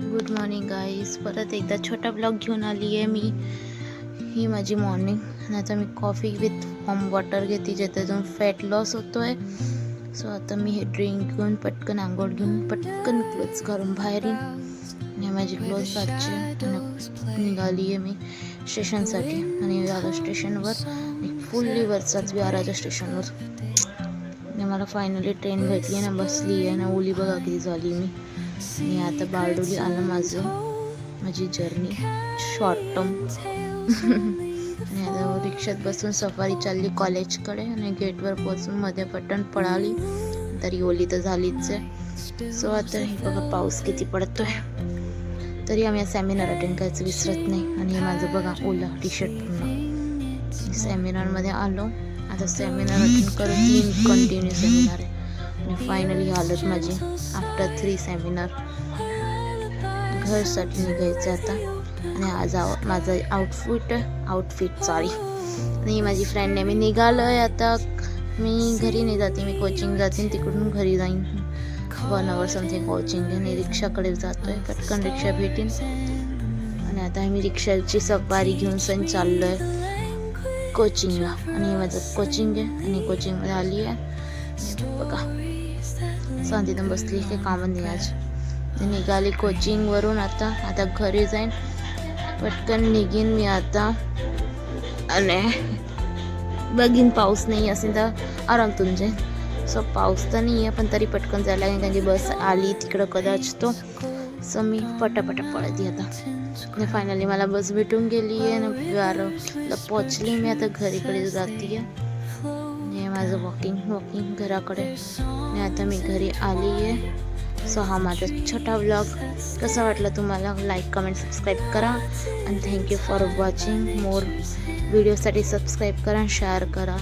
Good morning guys. परत एकदा छोटा ब्लॉग घेऊन आली आहे मी. ही माझी मॉर्निंग. आणि आता मी कॉफी विथ वॉर्म वॉटर घेते ज्याच्यातून फॅट लॉस होतो आहे. सो आता मी हे ड्रिंक घेऊन पटकन आंघोळ घेऊन पटकन क्लोथ्स घालून बाहेर येईन. हे माझी क्लोथ्स आजचे. आणि निघाली आहे मी स्टेशनसाठी. आणि आलो स्टेशनवर फुल्ली वरचाच विहाराच्या स्टेशनवर. आणि मला फायनली ट्रेन भेटली आहे ना, बसली आहे ना. ओली बघा किती झाली मी. आणि आता बारडोली आलं माझी जर्नी शॉर्ट टर्म. आणि आता रिक्षात बसून सफारी चालली कॉलेजकडे. आणि गेटवर पोचून मध्ये पटण पळाली तरी ओली तर झालीच आहे. सो आता हे बघा पाऊस किती पडतोय तरी आम्ही सेमिनार अटेंड करायचं विसरत नाही. आणि हे माझं बघा ओला टी शर्ट पूर्ण. सेमिनारमध्ये आलो. आता सेमिनार अटेंड करून 3 कंटिन्यू सेमिनार आहे. आणि फायनली हालत माझी आफ्टर 3 सेमिनार घरसाठी निघायचं आता. आणि आज माझं आउटफिट सॉरी. आणि माझी फ्रेंड मी निघालो आहे आता. मी घरी नाही जाते, मी कोचिंग जाते. तिकडून घरी जाईन 1 hour समथिंग कोचिंग. आणि रिक्षाकडे जातो आहे, पटकन रिक्षा भेटेन. आणि आता आम्ही रिक्षाची सवारी घेऊन सण चाललो आहे कोचिंगला. आणि माझं कोचिंग आहे आणि कोचिंगमध्ये आली आहे बघा. शांतीतून बसली काही कामं नाही आज. निघाली कोचिंगवरून. आता घरी जाईन, पटकन निघीन मी आता. आणि बघीन पाऊस नाही असेल तर आरामतून जाईन. सो पाऊस तर नाही आहे पण तरी पटकन जायला लागेल कारण की बस आली तिकडं कदाच तो. सो मी पटापटा पळते आता. आणि फायनली मला बस भेटून गेली आहे. आणि पोचली मी आता घरीकडे जाते आहे. हे माझं वॉकिंग घराकडे. आणि आता मी घरी आली आहे. सो हा माझा छोटा व्लॉग कसा वाटला तुम्हाला, लाईक कमेंट सबस्क्राईब करा. आणि थँक्यू फॉर वॉचिंग. मोर व्हिडिओसाठी सबस्क्राईब करा, शेअर करा.